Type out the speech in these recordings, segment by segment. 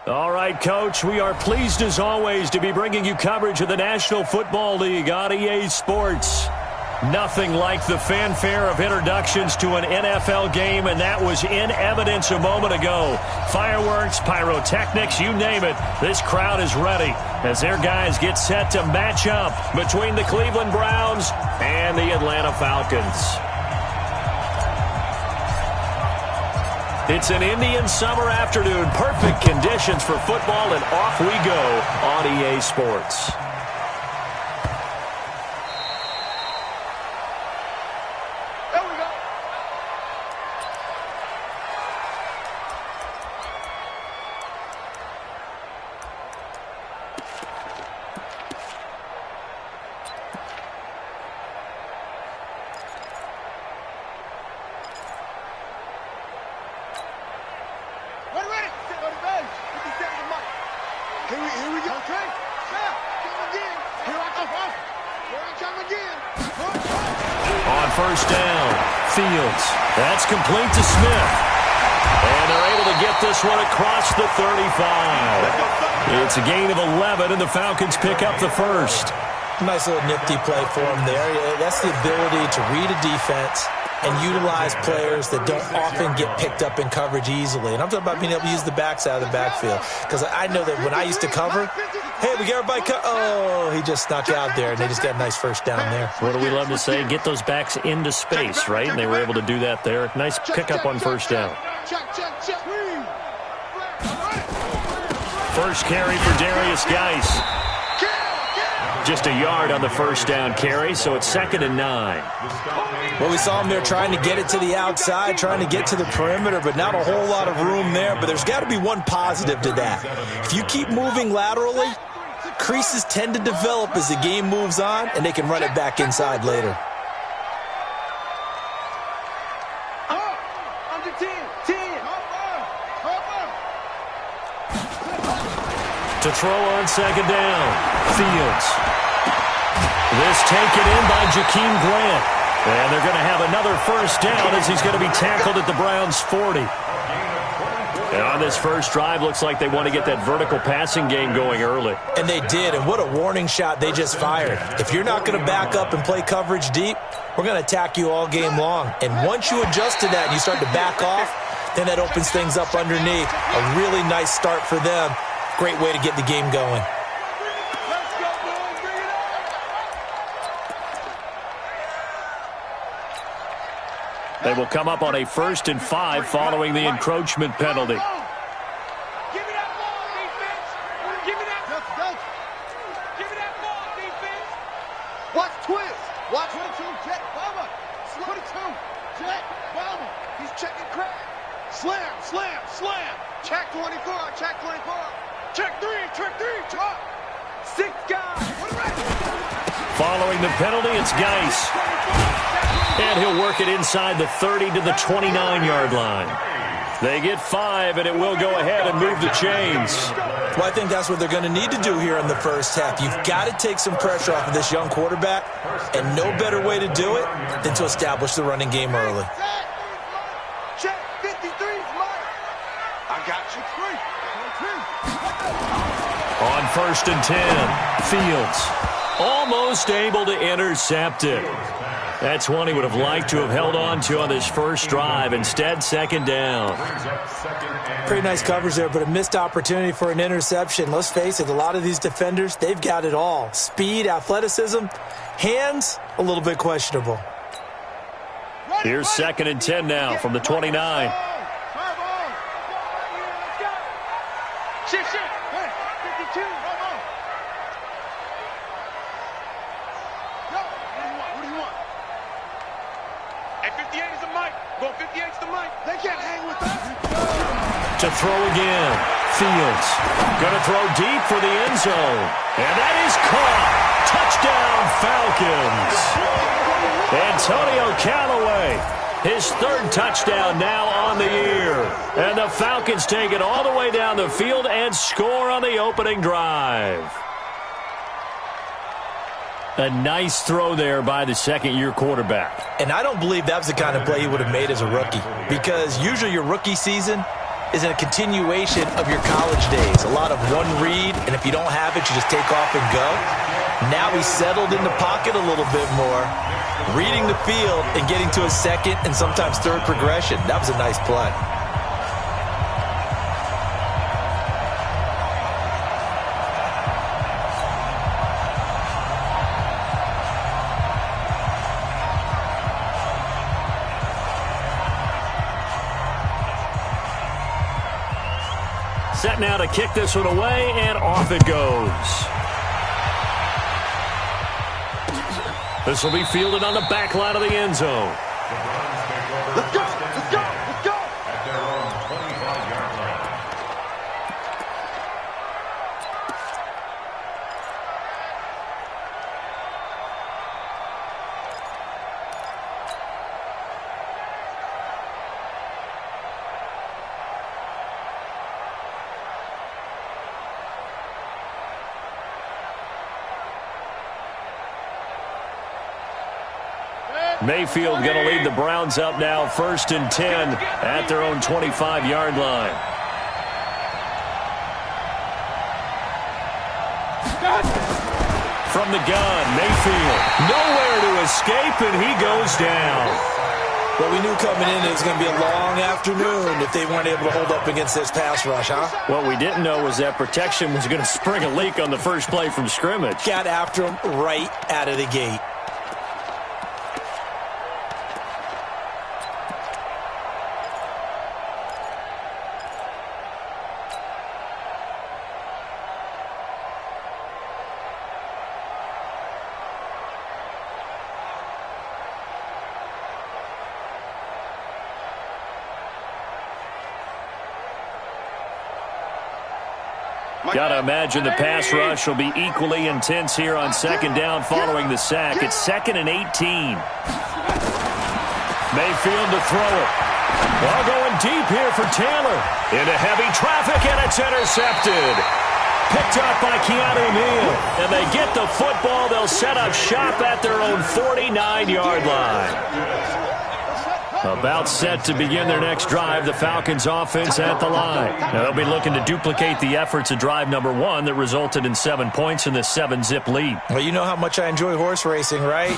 All right, Coach, we are pleased as always to be bringing you coverage of the National Football League on EA Sports. Nothing like the fanfare of introductions to an NFL game, and that was in evidence a moment ago. Fireworks, pyrotechnics, you name it. This crowd is ready as their guys get set to match up between the Cleveland Browns and the Atlanta Falcons. It's an Indian summer afternoon. Perfect conditions for football, and off we go on EA Sports. First down, Fields. That's complete to Smith. And they're able to get this one across the 35. It's a gain of 11, and the Falcons pick up the first. Nice little nifty play for him there. That's the ability to read a defense and utilize players that don't often get picked up in coverage easily. And I'm talking about being able to use the backside of the backfield. Because I know that when I used to cover, hey, we got everybody oh, he just snuck out there, and they just got a nice first down there. What do we love to say? Get those backs into space, right? And they were able to do that there. Nice pickup on first down. First carry for Darius Geis. Just a yard on the first down carry, so it's 2nd and 9. Well, we saw him there trying to get it to the outside, trying to get to the perimeter, but not a whole lot of room there. But there's got to be one positive to that. If you keep moving laterally, creases tend to develop as the game moves on, and they can run it back inside later. To throw on 2nd down, Fields. This taken in by Jakeem Grant. And they're going to have another first down as he's going to be tackled at the Browns' 40. And on this first drive, looks like they want to get that vertical passing game going early. And they did, and what a warning shot they just fired. If you're not going to back up and play coverage deep, we're going to attack you all game long. And once you adjust to that and you start to back off, then that opens things up underneath. A really nice start for them. Great way to get the game going. They will come up on a 1st and 5 following the encroachment penalty. Give me that ball, defense. Give me that. Give me that ball, defense. Watch twist. Watch 22. Jet bomber. 22. Jet bomber. He's checking crack. Slam, slam, slam. Check 24. Check 24. Check 3. Check 3. Check. 6 guys. Following the penalty, it's Geis. And he'll work it inside the 30 to the 29-yard line. They get 5, and it will go ahead and move the chains. Well, I think that's what they're going to need to do here in the first half. You've got to take some pressure off of this young quarterback, and no better way to do it than to establish the running game early. Check 53's Mike. I got you. 3. On 1st and 10, Fields almost able to intercept it. That's one he would have liked to have held on to on this first drive. Instead, 2nd down. Pretty nice coverage there, but a missed opportunity for an interception. Let's face it, a lot of these defenders, they've got it all. Speed, athleticism, hands, a little bit questionable. Here's 2nd and 10 now from the 29. To throw again. Fields going to throw deep for the end zone. And that is caught. Touchdown, Falcons. Antonio Callaway, his 3rd touchdown now on the year. And the Falcons take it all the way down the field and score on the opening drive. A nice throw there by the 2nd-year quarterback. And I don't believe that was the kind of play he would have made as a rookie. Because usually your rookie season, is a continuation of your college days. A lot of one read, and if you don't have it, you just take off and go. Now he's settled in the pocket a little bit more, reading the field and getting to his second and sometimes third progression. That was a nice play. Set now to kick this one away, and off it goes. This will be fielded on the back line of the end zone. Let's go, let's go, let's go. At their own 25-yard line. Mayfield going to lead the Browns up now, 1st and 10 at their own 25-yard line. From the gun, Mayfield nowhere to escape, and he goes down. Well, we knew coming in it was going to be a long afternoon if they weren't able to hold up against this pass rush, huh? What we didn't know was that protection was going to spring a leak on the first play from scrimmage. Got after him right out of the gate. Got to imagine the pass rush will be equally intense here on 2nd down following the sack. It's 2nd and 18. Mayfield to throw it. Ball going deep here for Taylor. Into heavy traffic, and it's intercepted. Picked up by Keanu Neal. And they get the football. They'll set up shop at their own 49-yard line. About set to begin their next drive, the Falcons offense at the line. Now they'll be looking to duplicate the efforts of drive number 1 that resulted in 7 points in this 7-zip lead. Well, you know how much I enjoy horse racing, right?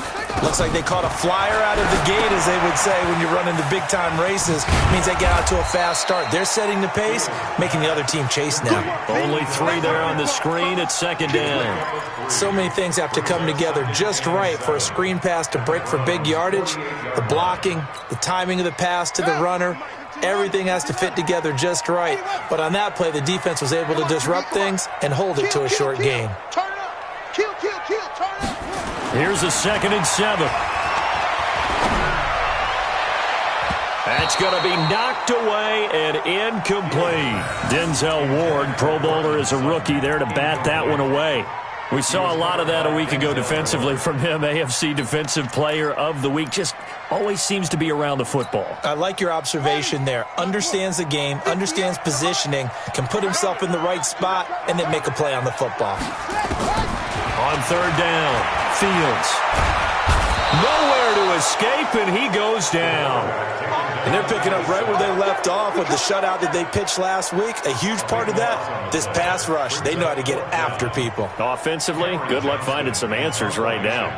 Looks like they caught a flyer out of the gate, as they would say when you're running the big-time races. Means they get out to a fast start. They're setting the pace, making the other team chase now. Only 3 there on the screen at 2nd down. So many things have to come together just right for a screen pass to break for big yardage. The blocking, the timing of the pass to the runner, everything has to fit together just right. But on that play, the defense was able to disrupt things and hold it to a short gain. Turn it up. Kill, kill, kill. Turn it up. Here's a 2nd and 7. That's going to be knocked away and incomplete. Denzel Ward, Pro Bowler as a rookie, there to bat that one away. We saw a lot of that a week ago defensively from him. AFC Defensive Player of the Week. Just always seems to be around the football. I like your observation there. Understands the game, understands positioning, can put himself in the right spot, and then make a play on the football. On 3rd down, Fields. Nowhere to escape, and he goes down. And they're picking up right where they left off with the shutout that they pitched last week. A huge part of that, this pass rush. They know how to get after people. Offensively, good luck finding some answers right now.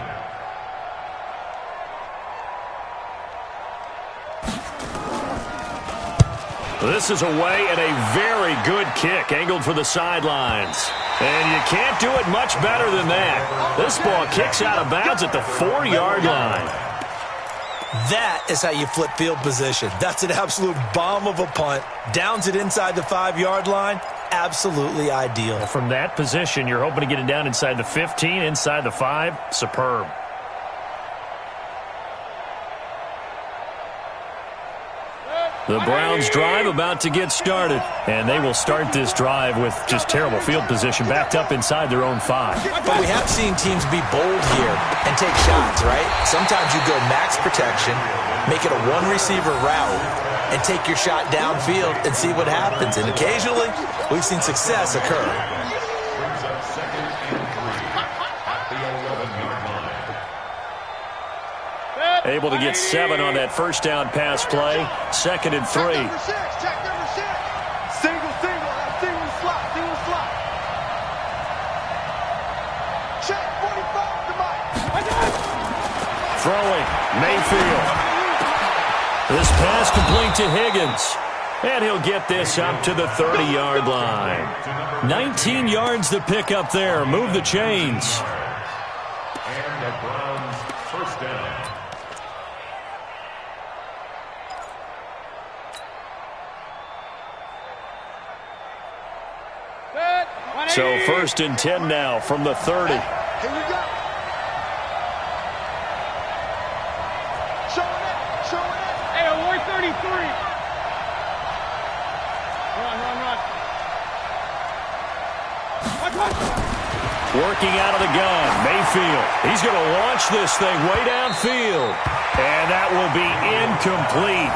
This is away and a very good kick, angled for the sidelines. And you can't do it much better than that. This ball kicks out of bounds at the 4-yard line. That is how you flip field position. That's an absolute bomb of a punt. Downs it inside the 5-yard line. Absolutely ideal. From that position, you're hoping to get it down inside the 15, inside the 5. Superb. The Browns drive about to get started, and they will start this drive with just terrible field position backed up inside their own 5. But we have seen teams be bold here and take shots, right? Sometimes you go max protection, make it a one-receiver route, and take your shot downfield and see what happens. And occasionally, we've seen success occur. Able to get 7 on that 1st down pass play. 2nd and 3. Check number 6. Mayfield. This pass complete to Higgins. And he'll get this up to the 30-yard line. 19 yards to pick up there. Move the chains. And the Browns first down. So 1st and 10 now from the 30. Here we go. Showing it. Hey, Award 33. Run. Working out of the gun, Mayfield. He's going to launch this thing way downfield. And that will be incomplete.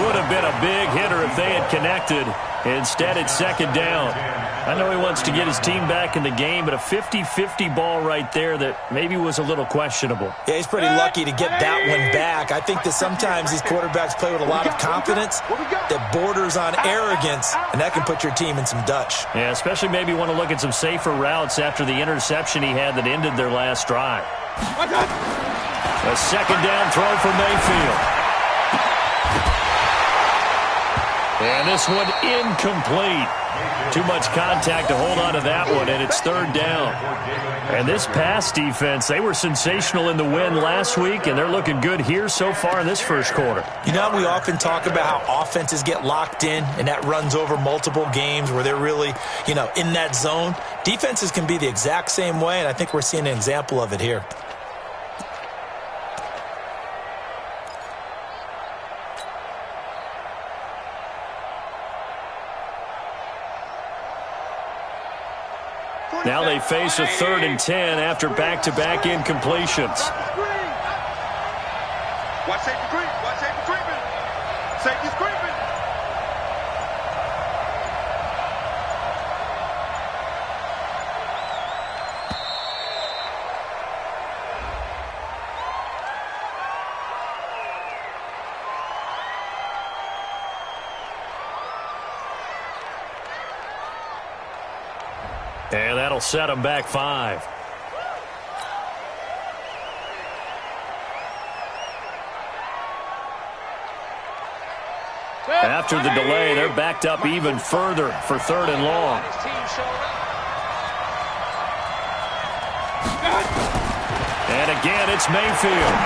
Would have been a big hitter if they had connected. Instead, it's 2nd down. I know he wants to get his team back in the game, but a 50-50 ball right there that maybe was a little questionable. Yeah, he's pretty lucky to get that one back. I think that sometimes these quarterbacks play with a lot of confidence that borders on arrogance, and that can put your team in some Dutch. Yeah, especially maybe want to look at some safer routes after the interception he had that ended their last drive. A 2nd down throw for Mayfield. And this one incomplete. Too much contact to hold on to that one, and it's 3rd down. And this pass defense, they were sensational in the win last week, and they're looking good here so far in this first quarter. You know, we often talk about how offenses get locked in, and that runs over multiple games where they're really, in that zone. Defenses can be the exact same way, and I think we're seeing an example of it here. Now they face a 3rd and 10 after back-to-back incompletions. Watch safety creeping. Safety's creeping. And that'll set them back 5. After the delay, they're backed up even further for 3rd and long. And again, it's Mayfield.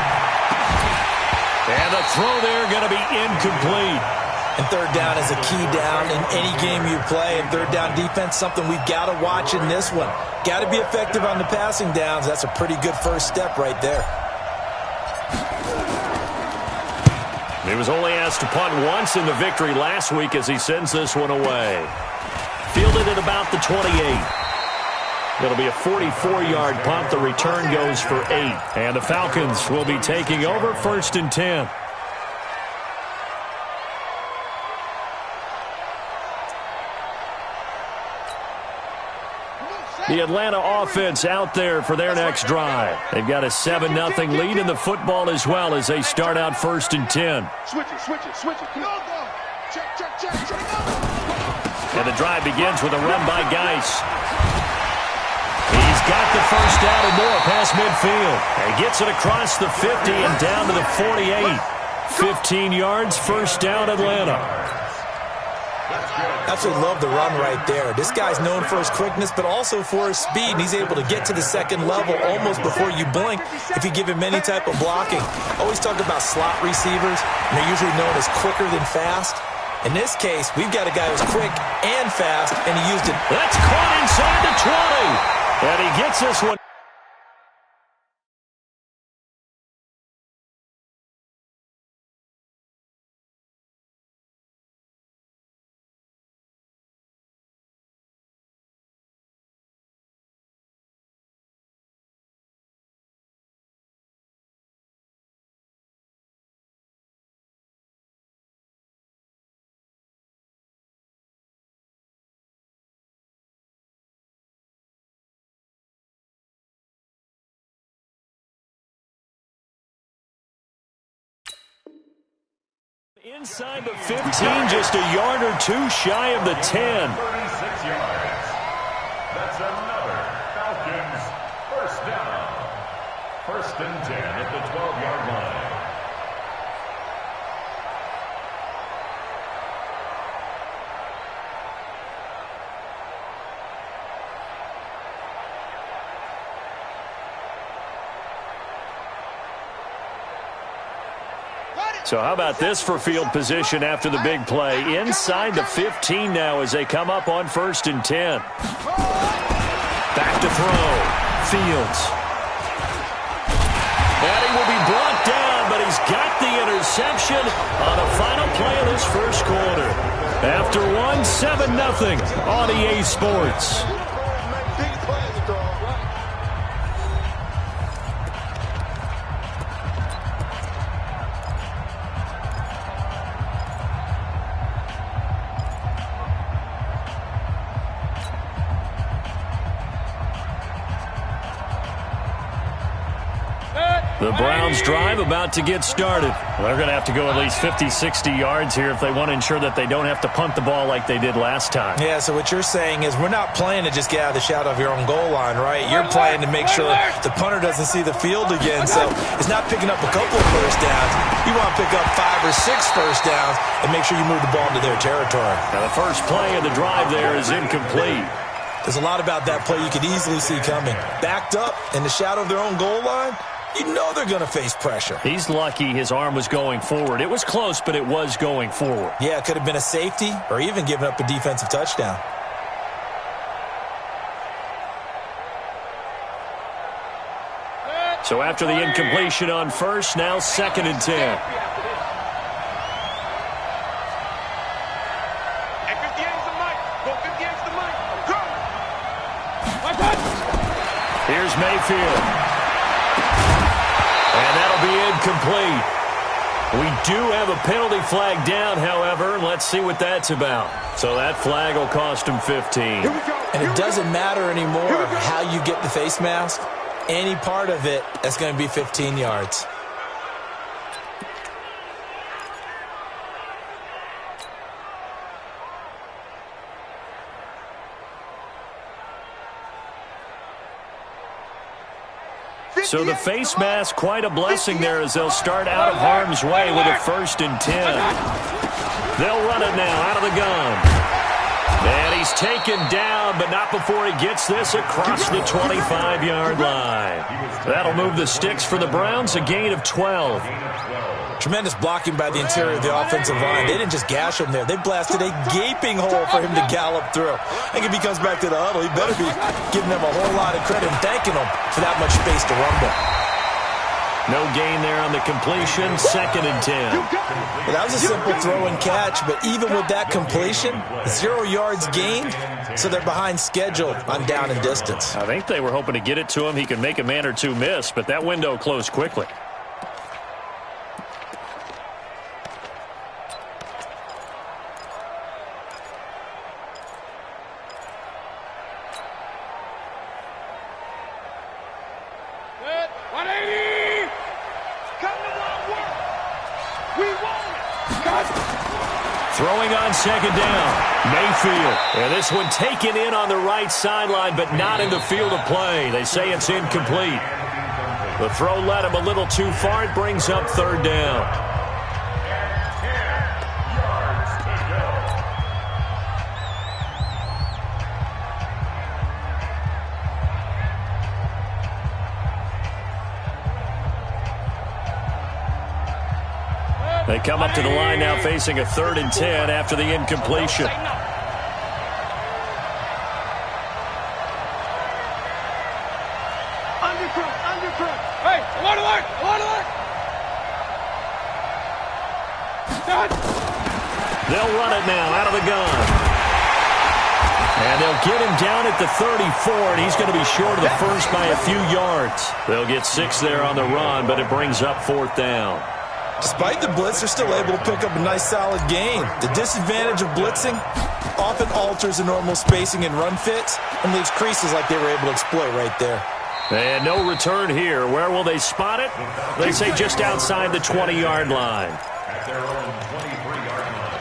And the throw there going to be incomplete. And 3rd down is a key down in any game you play. And 3rd down defense, something we've got to watch in this one. Got to be effective on the passing downs. That's a pretty good first step right there. He was only asked to punt once in the victory last week as he sends this one away. Fielded at about the 28. It'll be a 44-yard punt. The return goes for 8. And the Falcons will be taking over 1st and 10. The Atlanta offense out there for their next drive. They've got a 7-0 lead in the football as well as they start out 1st and 10. Switch it. Check. And the drive begins with a run by Geis. He's got the first down and more past midfield. And he gets it across the 50 and down to the 48. 15 yards, first down Atlanta. Absolutely love the run right there. This guy's known for his quickness, but also for his speed. And he's able to get to the 2nd level almost before you blink if you give him any type of blocking. Always talk about slot receivers, and they're usually known as quicker than fast. In this case, we've got a guy who's quick and fast, and he used it. That's caught inside the 20. And he gets this one. Inside the 15, just a yard or two shy of the 10. 36 yards. That's another Falcons first down. 1st and 10 at the 12-yard line. So how about this for field position after the big play? Inside the 15 now as they come up on 1st and 10. Back to throw. Fields. And he will be brought down, but he's got the interception on the final play of this first quarter. After 7-0 on EA Sports. The Browns drive about to get started. They're going to have to go at least 50, 60 yards here if they want to ensure that they don't have to punt the ball like they did last time. Yeah, so what you're saying is we're not playing to just get out of the shadow of your own goal line, right? You're playing to make sure the punter doesn't see the field again. So it's not picking up a couple of first downs. You want to pick up 5 or 6 first downs and make sure you move the ball into their territory. Now the first play of the drive there is incomplete. There's a lot about that play you could easily see coming. Backed up in the shadow of their own goal line, you know they're going to face pressure. He's lucky his arm was going forward. It was close, but it was going forward. Yeah, it could have been a safety or even given up a defensive touchdown. So after the incompletion on first, now 2nd and 10. And 58's the mic. Go 58's the mic. Go. Here's Mayfield. And that'll be incomplete. We do have a penalty flag down, however. Let's see what that's about. So that flag will cost him 15. And it doesn't matter anymore how you get the face mask. Any part of it, that's going to be 15 yards. So the face mask, quite a blessing there as they'll start out of harm's way with a 1st and 10. They'll run it now out of the gun. And he's taken down, but not before he gets this across the 25-yard line. That'll move the sticks for the Browns, a gain of 12. Tremendous blocking by the interior of the offensive line. They didn't just gash him there. They blasted a gaping hole for him to gallop through. I think if he comes back to the huddle, he better be giving them a whole lot of credit and thanking them for that much space to rumble. No gain there on the completion, 2nd and 10. Well, that was a simple throw and catch, but even with that completion, 0 yards gained, so they're behind schedule on down and distance. I think they were hoping to get it to him. He could make a man or two miss, but that window closed quickly. Throwing on 2nd down, Mayfield. And this one taken in on the right sideline, but not in the field of play. They say it's incomplete. The throw led him a little too far. It brings up 3rd down. They come up to the line now facing a 3rd and 10 after the incompletion. Undercut. Hey, alert. They'll run it now out of the gun. And they'll get him down at the 34, and he's going to be short of the first by a few yards. They'll get 6 there on the run, but it brings up 4th down. Despite the blitz, they're still able to pick up a nice solid gain. The disadvantage of blitzing often alters the normal spacing and run fits and leaves creases like they were able to exploit right there. And no return here. Where will they spot it? They say just outside the 20-yard line. At their own 23-yard line.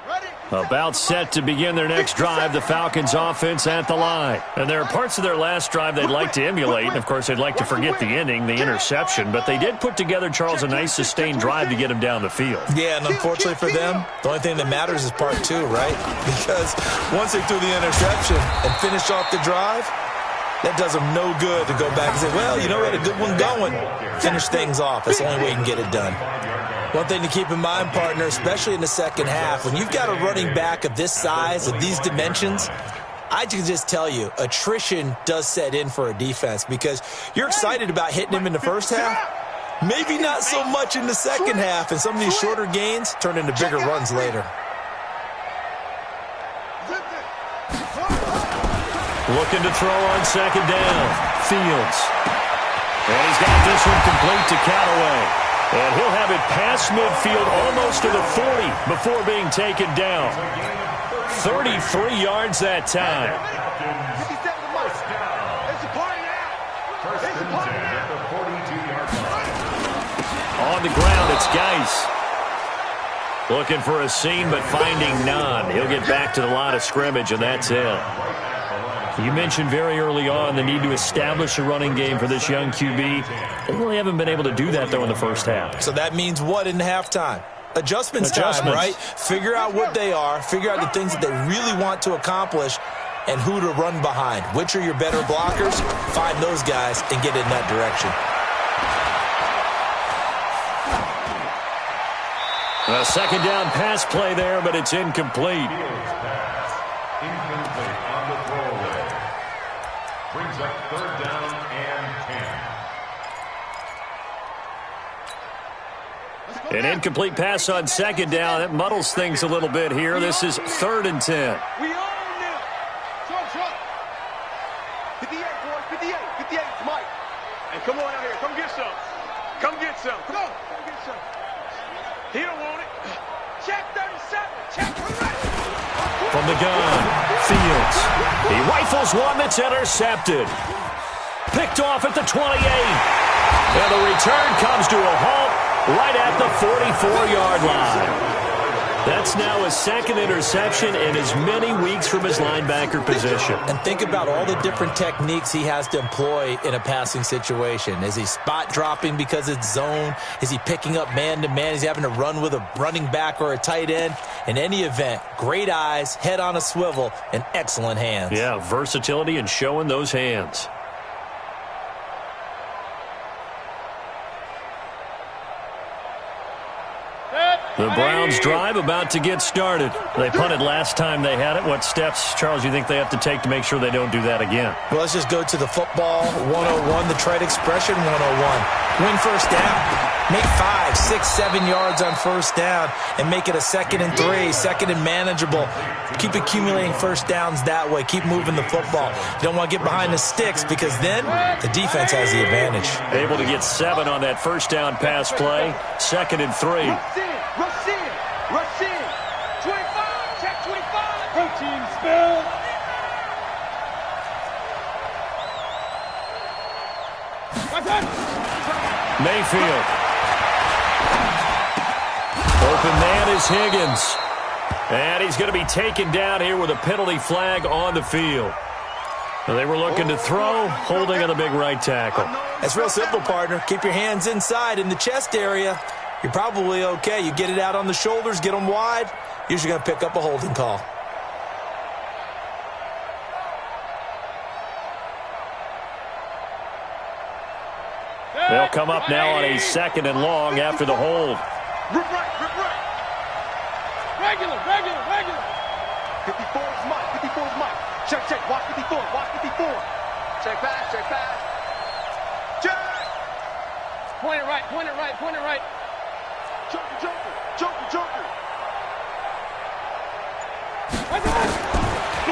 Ready? About set to begin their next drive, the Falcons offense at the line. And there are parts of their last drive they'd like to emulate. And, of course, they'd like to forget the ending, the interception. But they did put together, Charles, a nice sustained drive to get him down the field. Yeah, and unfortunately for them, the only thing that matters is part two, right? Because once they threw the interception and finished off the drive, that does them no good to go back and say, well, you know, we had a good one going. Finish things off. That's the only way you can get it done. One thing to keep in mind, partner, especially in the second half, when you've got a running back of this size, of these dimensions, I can just tell you, attrition does set in for a defense because you're excited about hitting him in the first half. Maybe not so much in the second half, and some of these shorter gains turn into bigger runs later. Looking to throw on second down. Fields. And he's got this one complete to Callaway. And he'll have it past midfield almost to the 40 before being taken down. 33 yards that time. On the ground, it's Geis. Looking for a seam, but finding none. He'll get back to the line of scrimmage, and that's it. You mentioned very early on the need to establish a running game for this young QB. They really haven't been able to do that, though, in the first half. So that means what in halftime? Adjustments time, right? Figure out what they are, figure out the things that they really want to accomplish, and who to run behind. Which are your better blockers? Find those guys and get in that direction. A second down pass play there, but it's incomplete. Brings up third down and 10. An incomplete pass on second down. That muddles things a little bit here. This is 3rd and 10. We own them. Short. 58, boys. 58. 58. It's Mike. Hey, come on out here. Come get some. Come get some. Go. Come get some. He don't want it. Check 37. Check correct. From the gun, Fields. He rifles one that's intercepted. Picked off at the 28. And the return comes to a halt right at the 44-yard line. That's now his second interception in as many weeks from his linebacker position. And think about all the different techniques he has to employ in a passing situation. Is he spot dropping because it's zone? Is he picking up man-to-man? Is he having to run with a running back or a tight end? In any event, great eyes, head on a swivel, and excellent hands. Yeah, versatility and showing those hands. The Browns drive about to get started. They punted last time they had it. What steps, Charles, you think they have to take to make sure they don't do that again? Well, let's just go to the football 101, the trade expression 101. Win first down. Make 5, 6, 7 yards on first down and make it a 2nd and 3, second and manageable. Keep accumulating first downs that way. Keep moving the football. You don't want to get behind the sticks because then the defense has the advantage. Able to get 7 on that first down pass play. 2nd and 3. Rush in. 25. Check 25. Protein spill. Mayfield. Open man is Higgins. And he's going to be taken down here with a penalty flag on the field. They were looking to throw, holding on the big right tackle. That's real simple, partner. Keep your hands inside in the chest area. You're probably okay. You get it out on the shoulders, get them wide. Usually going to pick up a holding call. They'll come up now on a 2nd and long after the hold. Rip right. Regular. 54 is Mike. Check. Watch 54. Check pass. Check. Point it right. Joker.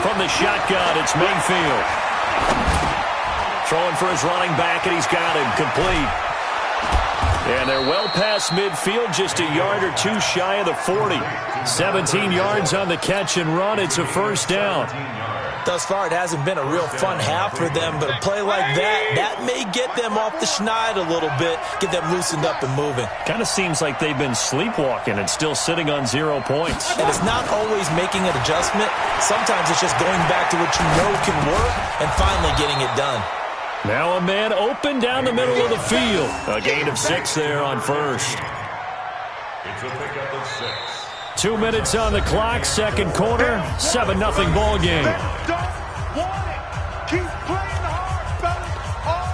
From the shotgun, it's Mayfield. Throwing for his running back, and he's got him complete. And they're well past midfield, just a yard or two shy of the 40. 17 yards on the catch and run. It's a first down. Thus far, it hasn't been a real fun half for them, but a play like that may get them off the schneid a little bit, get them loosened up and moving. Kind of seems like they've been sleepwalking and still sitting on 0 points. And it's not always making an adjustment. Sometimes it's just going back to what you know can work and finally getting it done. Now a man open down the middle of the field. A gain of 6 there on first. It's a pickup of 6. 2 minutes on the clock, second quarter, 7-0 ball game. Don't want it. Keep playing hard, fellas, all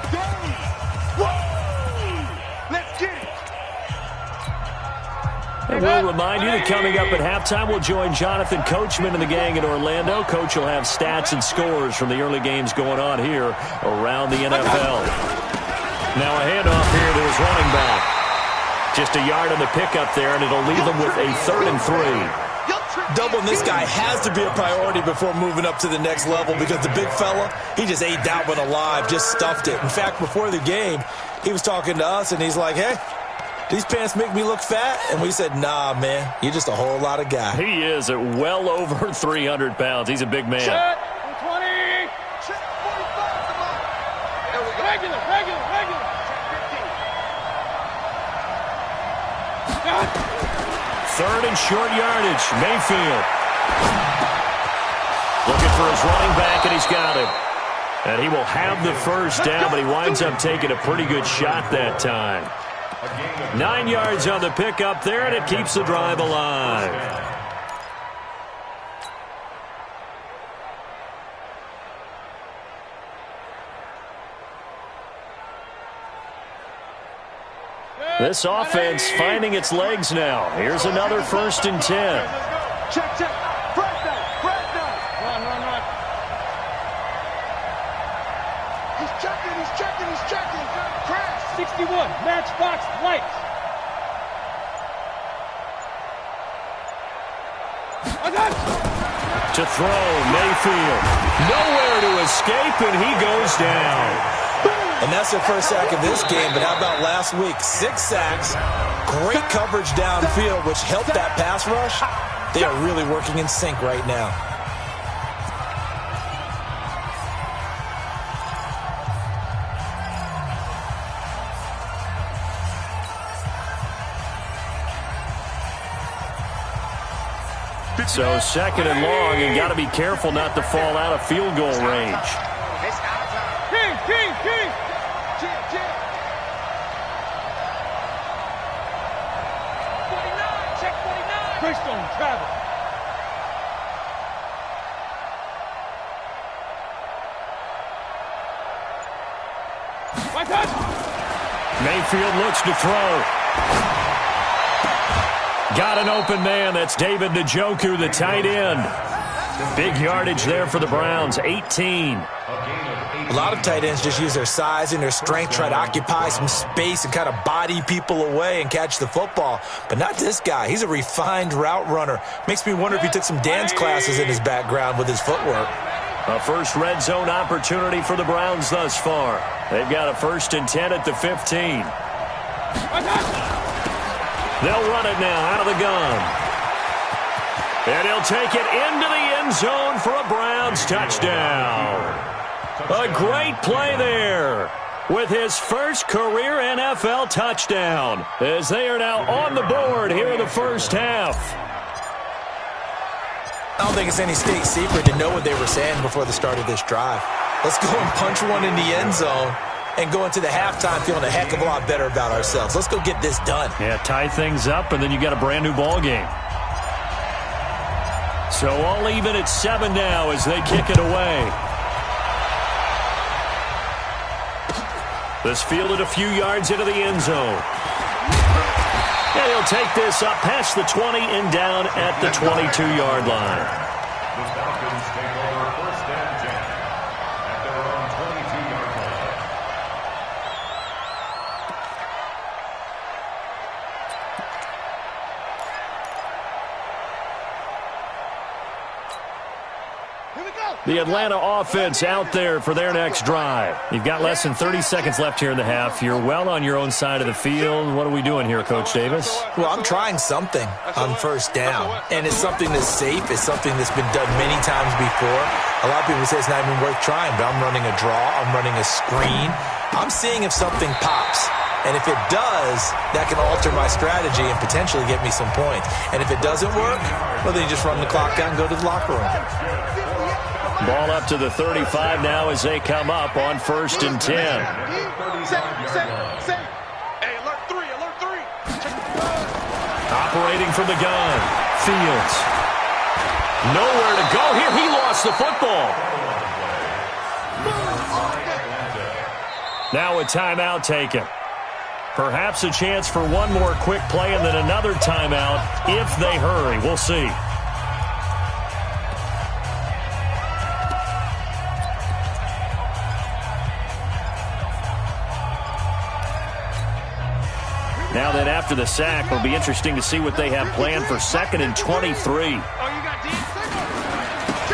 day. Whoa! Let's get it. And we'll remind you that coming up at halftime, we'll join Jonathan Coachman and the gang in Orlando. Coach will have stats and scores from the early games going on here around the NFL. Now a handoff here to his running back. Just a yard on the pickup there, and it'll leave them with a 3rd and 3. Doubling this guy has to be a priority before moving up to the next level because the big fella, he just ate that one alive, just stuffed it. In fact, before the game, he was talking to us, and he's like, hey, these pants make me look fat? And we said, nah, man, you're just a whole lot of guy. He is at well over 300 pounds. He's a big man. Check 20. Check 45. Come on. There we go. Regular. Third and short yardage. Mayfield looking for his running back, and he's got him. And he will have the first down, but he winds up taking a pretty good shot that time. 9 yards on the pickup there, and it keeps the drive alive. This offense finding its legs now. Here's another 1st and 10. Check. Press down. Run. He's checking. Crash. 61. Matchbox lights. To throw, Mayfield. Nowhere to escape, and he goes down. And that's their first sack of this game, but how about last week? 6 sacks, great coverage downfield, which helped that pass rush. They are really working in sync right now. So 2nd and long, and got to be careful not to fall out of field goal range. King. Jim. 49. Check 49. Christian Travis. Mayfield looks to throw. Got an open man. That's David Njoku, the tight end. Big yardage there for the Browns, 18. A lot of tight ends just use their size and their strength, try to occupy some space and kind of body people away and catch the football. But not this guy. He's a refined route runner. Makes me wonder if he took some dance classes in his background with his footwork. A first red zone opportunity for the Browns thus far. They've got a 1st and 10 at the 15. They'll run it now out of the gun. And he'll take it into the end zone for a Browns touchdown. A great play there with his first career NFL touchdown as they are now on the board here in the first half. I don't think it's any state secret to know what they were saying before the start of this drive. Let's go and punch one in the end zone and go into the halftime feeling a heck of a lot better about ourselves. Let's go get this done. Yeah, tie things up, and then you got a brand new ball game. So all even at 7 now as they kick it away. This fielded a few yards into the end zone. And he'll take this up past the 20 and down at the 22-yard line. The Falcons take over 1st and 10 at their own 22-yard line. Here we go. The Atlanta offense out there for their next drive. You've got less than 30 seconds left here in the half. You're well on your own side of the field. What are we doing here, Coach Davis? Well, I'm trying something on first down, and it's something that's safe. It's something that's been done many times before. A lot of people say it's not even worth trying, but I'm running a draw. I'm running a screen. I'm seeing if something pops. And if it does, that can alter my strategy and potentially get me some points. And if it doesn't work, well, then you just run the clock down and go to the locker room. Ball up to the 35 now as they come up on 1st and 10. Hey, alert 3, alert 3. Operating from the gun. Fields. Nowhere to go here. He lost the football. Now a timeout taken. Perhaps a chance for one more quick play and then another timeout if they hurry. We'll see. Now then, after the sack, it'll be interesting to see what they have planned for 2nd and 23.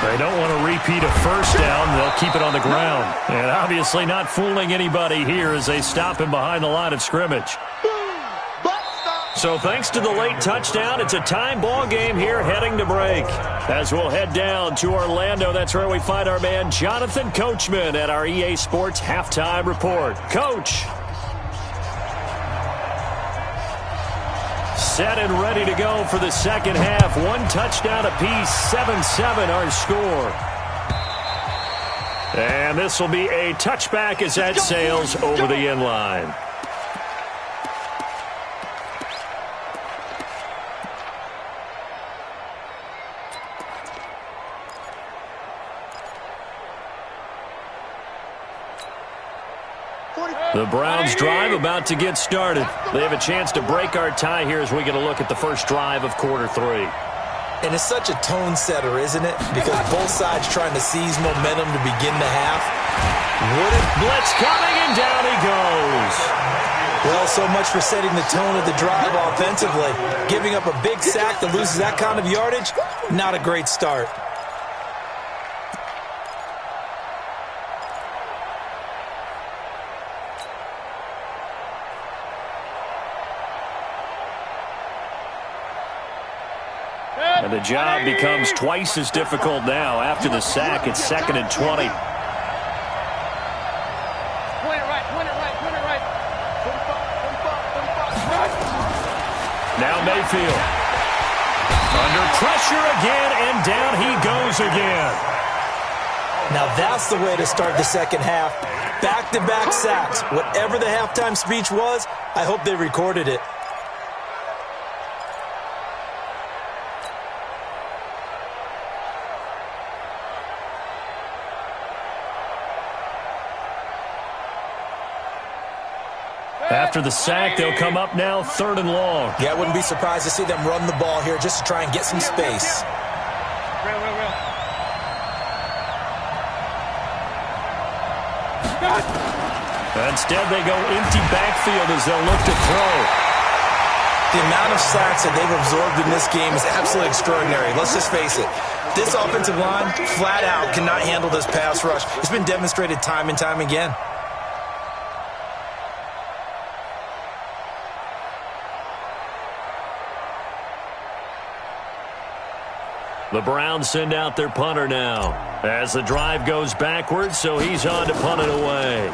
They don't want to repeat a first down. They'll keep it on the ground. And obviously not fooling anybody here as they stop him behind the line of scrimmage. So thanks to the late touchdown, it's a time ball game here heading to break. As we'll head down to Orlando, that's where we find our man Jonathan Coachman at our EA Sports Halftime Report. Coach. Set and ready to go for the second half. One touchdown apiece, 7-7 our score. And this will be a touchback as that sails over the end line. The Browns drive about to get started. They have a chance to break our tie here as we get a look at the first drive of quarter 3. And it's such a tone setter, isn't it? Because both sides trying to seize momentum to begin the half. Blitz coming, and down he goes. Well, so much for setting the tone of the drive offensively. Giving up a big sack that loses that kind of yardage, not a great start. And the job becomes twice as difficult now. After the sack, it's 2nd and 20. Now Mayfield. Under pressure again, and down he goes again. Now that's the way to start the second half. Back-to-back sacks. Whatever the halftime speech was, I hope they recorded it. After the sack, they'll come up now 3rd and long. Yeah, I wouldn't be surprised to see them run the ball here just to try and get some space. Instead, they go empty backfield as they'll look to throw. The amount of sacks that they've absorbed in this game is absolutely extraordinary. Let's just face it. This offensive line, flat out, cannot handle this pass rush. It's been demonstrated time and time again. The Browns send out their punter now as the drive goes backwards, so he's on to punt it away.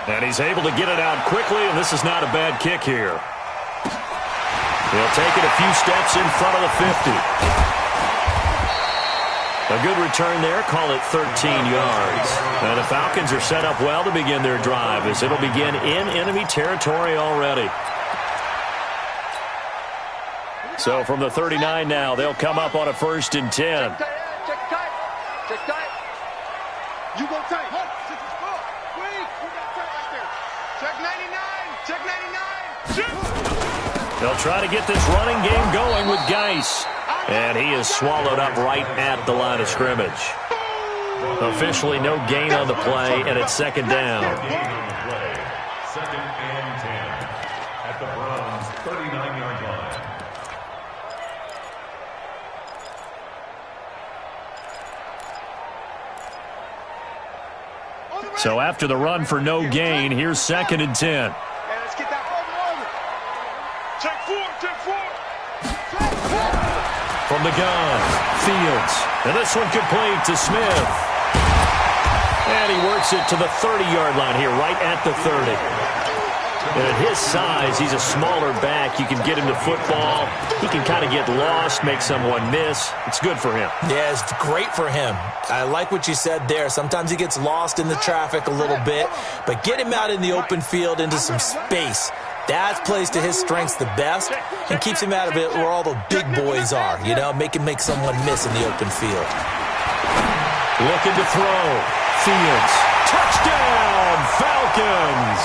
And he's able to get it out quickly, and this is not a bad kick here. He'll take it a few steps in front of the 50. A good return there, call it 13 yards. And the Falcons are set up well to begin their drive as it'll begin in enemy territory already. So from the 39 now, they'll come up on a 1st and 10. Check tight. Check tight. You go tight. Wait. You got tight right there. Check 99. Check 99. They'll try to get this running game going with Geis. And he is swallowed up right at the line of scrimmage. Officially no gain on the play, and it's 2nd down. 2nd and 10 at the Browns' 39-yard line. So after the run for no gain, here's 2nd and 10. Let's get that over. Check 4. From the gun, Fields. And this one complete to Smith. And he works it to the 30-yard line here, right at the 30. And at his size, he's a smaller back. You can get him to football. He can kind of get lost, make someone miss. It's good for him. Yeah, it's great for him. I like what you said there. Sometimes he gets lost in the traffic a little bit, but get him out in the open field into some space. That plays to his strengths the best and keeps him out of it where all the big boys are, you know, make someone miss in the open field. Looking to throw. Fields. Touchdown, Falcons!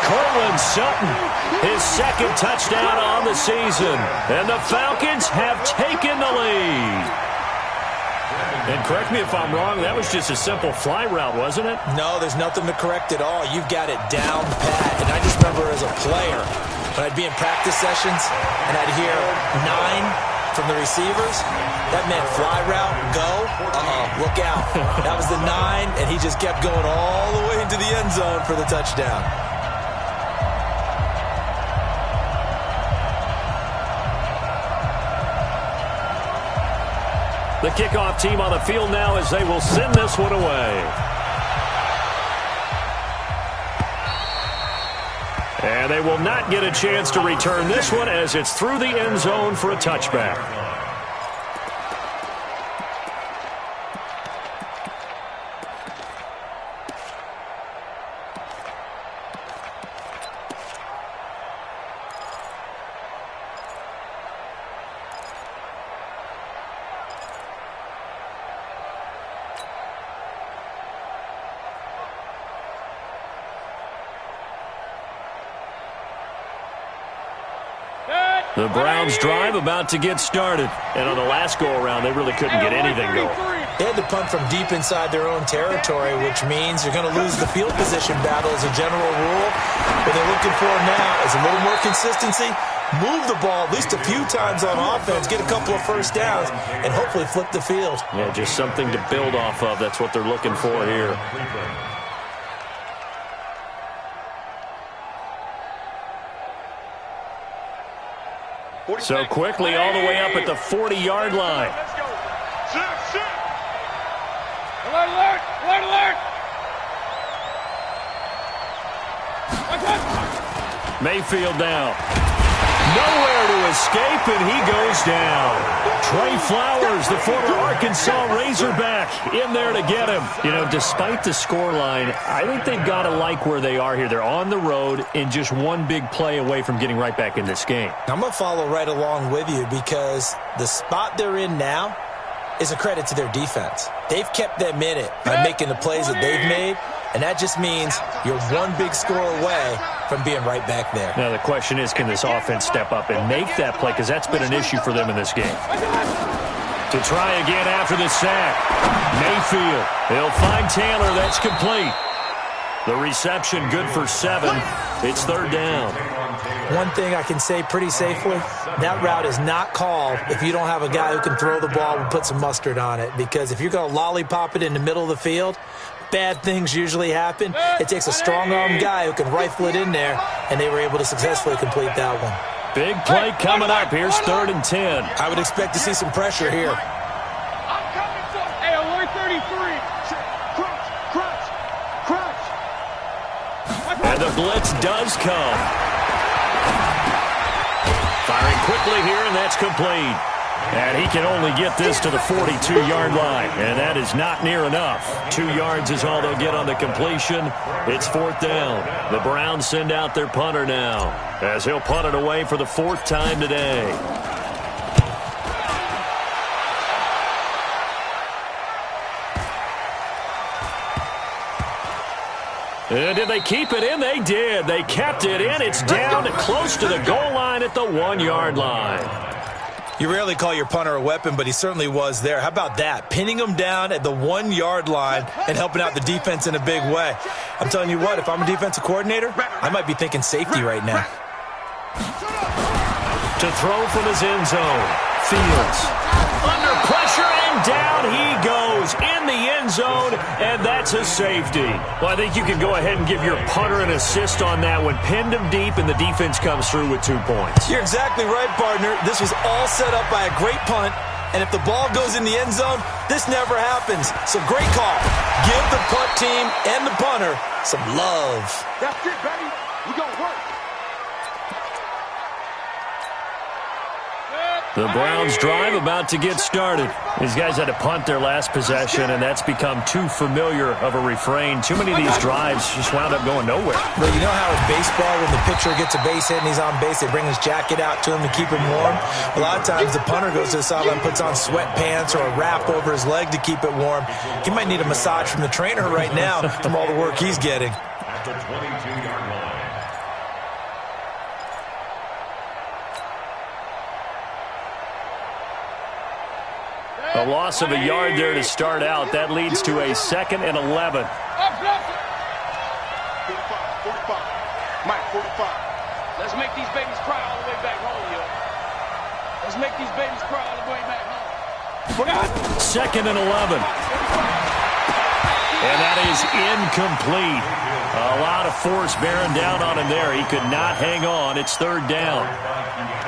Cortland Sutton, his 2nd touchdown on the season. And the Falcons have taken the lead. And correct me if I'm wrong, that was just a simple fly route, wasn't it? No, there's nothing to correct at all. You've got it down pat. And I just remember as a player, when I'd be in practice sessions and I'd hear 9 from the receivers, that meant fly route, go, look out. That was the 9, and he just kept going all the way into the end zone for the touchdown. The kickoff team on the field now as they will send this one away. And they will not get a chance to return this one as it's through the end zone for a touchback. The Browns drive about to get started. And on the last go-around, they really couldn't get anything going. They had to punt from deep inside their own territory, which means you're going to lose the field position battle as a general rule. What they're looking for now is a little more consistency, move the ball at least a few times on offense, get a couple of first downs, and hopefully flip the field. Yeah, just something to build off of. That's what they're looking for here. So quickly all the way up at the 40-yard line. Let's go. Sit. Alert. Mayfield now. Nowhere to escape, and he goes down. Trey Flowers, the former Arkansas Razorback, in there to get him. You know, despite the scoreline, I think they've got to like where they are here. They're on the road and just one big play away from getting right back in this game. I'm going to follow right along with you because the spot they're in now is a credit to their defense. They've kept them in it by making the plays that they've made, and that just means you're one big score away from being right back there. Now the question is, can this offense step up and make that play? Because that's been an issue for them in this game. To try again after the sack. Mayfield. He'll find Taylor. That's complete. The reception good for 7. It's 3rd down. One thing I can say pretty safely, that route is not called if you don't have a guy who can throw the ball and put some mustard on it. Because if you're going to lollipop it in the middle of the field, bad things usually happen. It takes a strong-armed guy who can rifle it in there, and they were able to successfully complete that one. Big play coming up. Here's 3rd and 10. I would expect to see some pressure here. I'm coming for it. Hey, alert 33. Crunch. And the blitz does come. Firing quickly here, and that's complete. And he can only get this to the 42-yard line, and that is not near enough. 2 yards is all they'll get on the completion. It's 4th down. The Browns send out their punter now, as he'll punt it away for the 4th time today. And did they keep it in? They did. They kept it in. It's down close to the goal line at the 1-yard line. You rarely call your punter a weapon, but he certainly was there. How about that? Pinning him down at the 1-yard line and helping out the defense in a big way. I'm telling you what, if I'm a defensive coordinator, I might be thinking safety right now. To throw from his end zone. Fields. Under pressure and And down he goes in the end zone, and that's a safety. Well, I think you can go ahead and give your punter an assist on that one. Pinned him deep, and the defense comes through with 2 points. You're exactly right, partner. This was all set up by a great punt, and if the ball goes in the end zone, this never happens. So great call. Give the punt team and the punter some love. That's it, baby. We gonna work. The Browns drive about to get started. These guys had to punt their last possession, and that's become too familiar of a refrain. Too many of these drives just wound up going nowhere. But you know how in baseball, when the pitcher gets a base hit and he's on base, they bring his jacket out to him to keep him warm? A lot of times the punter goes to the sideline, puts on sweatpants or a wrap over his leg to keep it warm. He might need a massage from the trainer right now from all the work he's getting. At the 22-yard line. A loss of a yard there to start out. That leads to a 2nd and 11. 45, 45. Mike, 45. Let's make these babies cry all the way back home, yo. Let's make these babies cry all the way back home. 2nd and 11. And that is incomplete. A lot of force bearing down on him there. He could not hang on. It's 3rd down.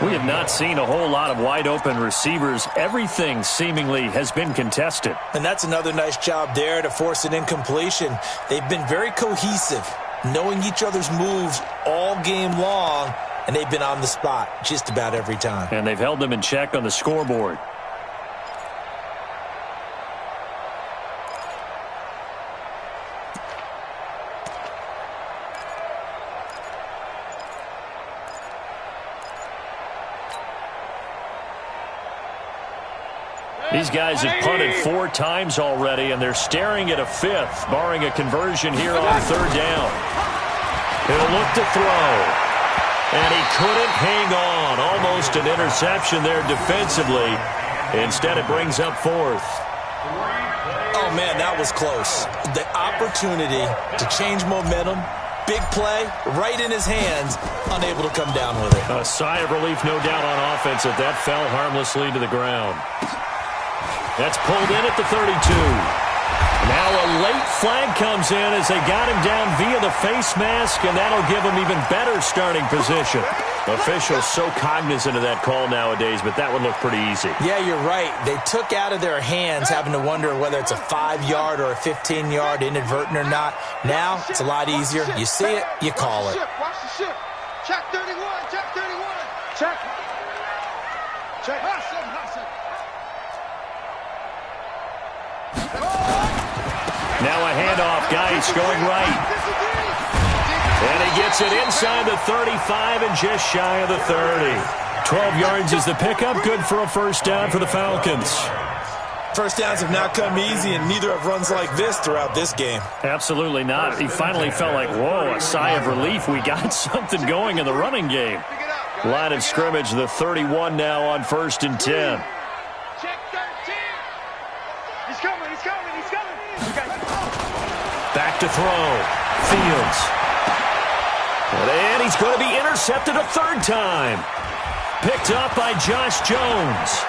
We have not seen a whole lot of wide-open receivers. Everything seemingly has been contested. And that's another nice job there to force an incompletion. They've been very cohesive, knowing each other's moves all game long, and they've been on the spot just about every time. And they've held them in check on the scoreboard. These guys have punted 4 times already, and they're staring at a 5th, barring a conversion here on 3rd down. He'll look to throw. And he couldn't hang on. Almost an interception there defensively. Instead, it brings up 4th. Oh, man, that was close. The opportunity to change momentum, big play, right in his hands, unable to come down with it. A sigh of relief, no doubt, on offense that that fell harmlessly to the ground. That's pulled in at the 32. Now a late flag comes in as they got him down via the face mask, and that'll give him even better starting position. Officials so cognizant of that call nowadays, but that would look pretty easy. Yeah, you're right. They took out of their hands having to wonder whether it's a 5-yard or a 15-yard inadvertent or not. Now it's a lot easier. You see it, you call it. Watch the ship. Check 31. Check 31. Check. Check. Hustle. Now a handoff. Geis going right. And he gets it inside the 35 and just shy of the 30. 12 yards is the pickup. Good for a 1st down for the Falcons. First downs have not come easy, and neither have runs like this throughout this game. Absolutely not. He finally felt like, whoa, a sigh of relief. We got something going in the running game. Line of scrimmage, the 31 now on 1st and 10. Check 13. He's coming. Back to throw. Fields. And he's going to be intercepted a 3rd time. Picked up by Josh Jones.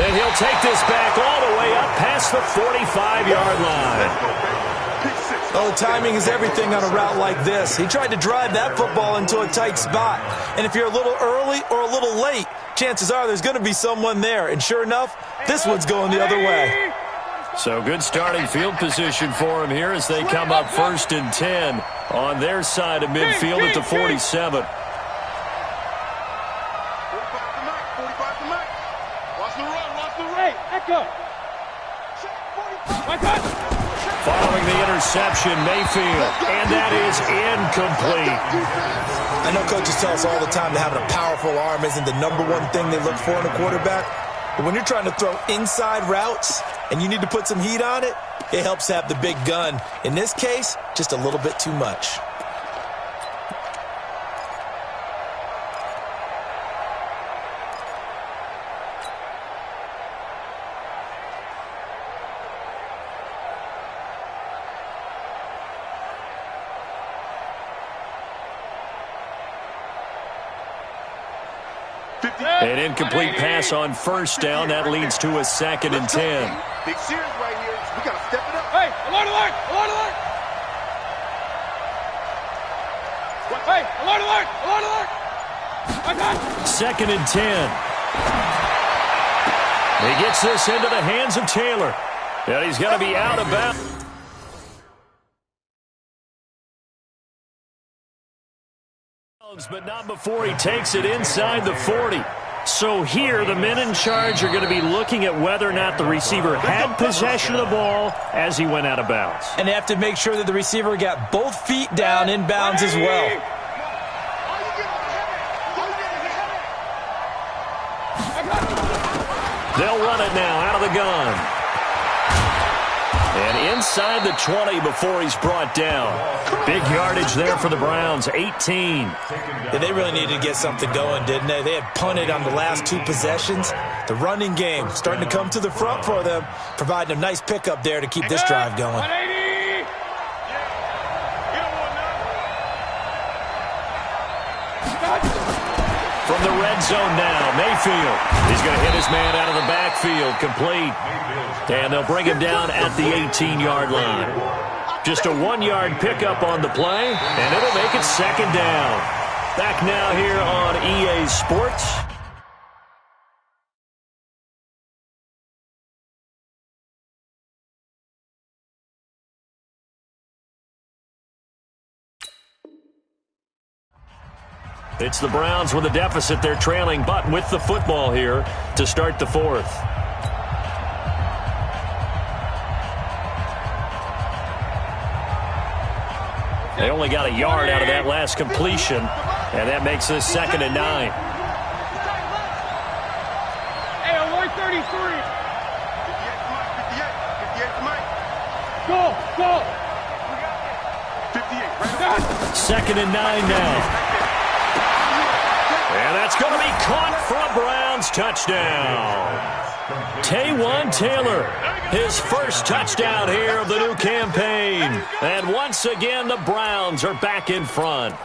And he'll take this back all the way up past the 45-yard line. Oh, timing is everything on a route like this. He tried to drive that football into a tight spot. And if you're a little early or a little late, chances are there's going to be someone there. And sure enough, this one's going the other way. So good starting field position for him here as they come up 1st and 10 on their side of midfield at the 47. 45 to Mike. Watch the run. Hey, echo. Following the interception, Mayfield, and that is incomplete. I know coaches tell us all the time that having a powerful arm isn't the #1 thing they look for in a quarterback. But when you're trying to throw inside routes and you need to put some heat on it, it helps to have the big gun. In this case, just a little bit too much. An incomplete pass on first down. That leads to a 2nd and 10. Big series right here. We got to step it up. Hey, alert, alert, alert, alert. Hey, alert, alert, alert, alert. 2nd and 10. He gets this into the hands of Taylor. And he's going to be out of bounds. But not before he takes it inside the 40. So here, the men in charge are going to be looking at whether or not the receiver had possession of the ball as he went out of bounds. And they have to make sure that the receiver got both feet down in bounds as well. They'll run it now out of the gun. And inside the 20 before he's brought down. Big yardage there for the Browns, 18. Yeah, they really needed to get something going, didn't they? They had punted on the last 2 possessions. The running game starting to come to the front for them, providing a nice pickup there to keep this drive going. 180. From the red zone now, Mayfield. He's going to hit his man out of the backfield, complete. And they'll bring him down at the 18-yard line. Just a 1-yard pickup on the play, and it'll make it 2nd down. Back now here on EA Sports. It's the Browns with a deficit. They're trailing, but with the football here to start the 4th. They only got a yard out of that last completion, and that makes this 2nd and 9. Hey, alert 33. 58, 58, go, go. 2nd and 9 now. And that's going to be caught for a Browns touchdown. Taywan Taylor, his first touchdown here of the new campaign. And once again, the Browns are back in front.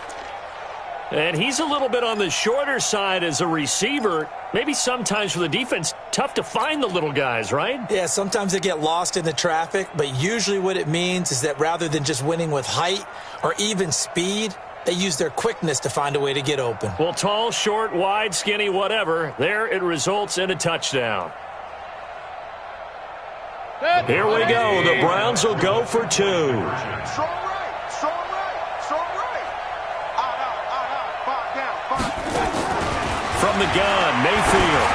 And he's a little bit on the shorter side as a receiver. Maybe sometimes for the defense, tough to find the little guys, right? Yeah, sometimes they get lost in the traffic, but usually what it means is that rather than just winning with height or even speed, they use their quickness to find a way to get open. Well, tall, short, wide, skinny, whatever. There it results in a touchdown. Here we go. The Browns will go for 2. Strong right, strong right, strong right. Out, 5 down, 5. From the gun, Mayfield.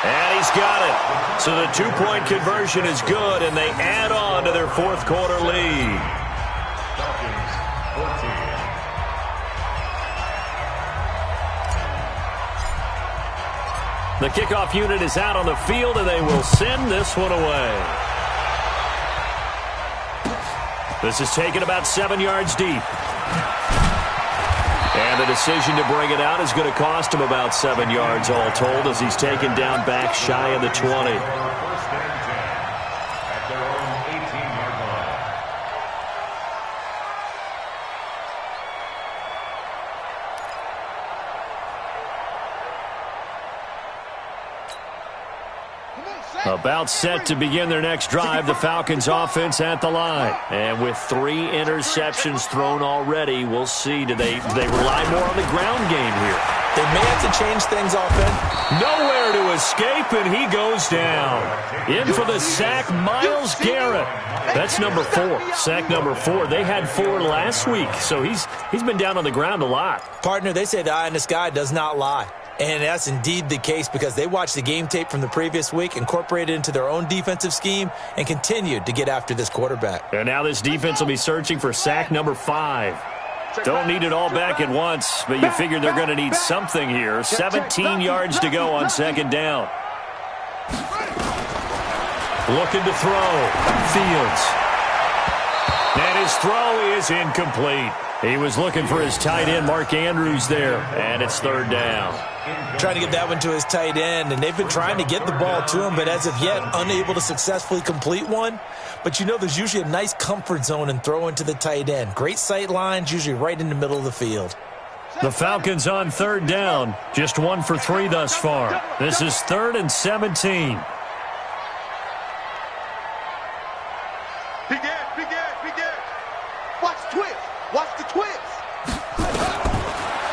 And he's got it. So the 2-point conversion is good, and they add on to their 4th quarter lead. Falcons 14. The kickoff unit is out on the field, and they will send this one away. This is taken about 7 yards deep. And the decision to bring it out is going to cost him about 7 yards all told as he's taken down back shy of the 20. 1st and 10 at their own 18-yard line. About set to begin their next drive, the Falcons offense at the line. And with 3 interceptions thrown already, we'll see. Do they rely more on the ground game here? They may have to change things offense. Nowhere to escape, and he goes down. In for the sack, Myles Garrett. That's number 4. Sack number 4. They had 4 last week, so he's been down on the ground a lot. Partner, they say the eye in the sky does not lie. And that's indeed the case because they watched the game tape from the previous week, incorporated it into their own defensive scheme, and continued to get after this quarterback. And now this defense will be searching for sack number 5. Don't need it all back at once, but you figure they're going to need something here. 17 yards to go on 2nd down. Looking to throw. Fields. And his throw is incomplete. He was looking for his tight end, Mark Andrews, there, and it's 3rd down. Trying to get that one to his tight end, and they've been trying to get the ball to him, but as of yet, unable to successfully complete one. But you know there's usually a nice comfort zone in throwing to the tight end. Great sight lines, usually right in the middle of the field. The Falcons on third down. Just 1 for 3 thus far. This is 3rd and 17. Begin. Watch the twist. Watch the twist.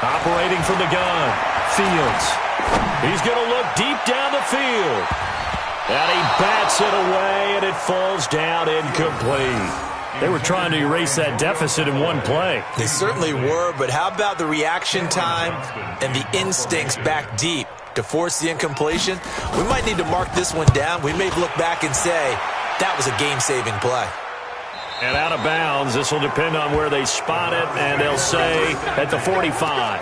Operating from the gun. Fields. He's going to look deep down the field. And he bats it away, and it falls down incomplete. They were trying to erase that deficit in one play. They certainly were, but how about the reaction time and the instincts back deep to force the incompletion? We might need to mark this one down. We may look back and say, that was a game-saving play. And out of bounds, this will depend on where they spot it, and they'll say at the 45.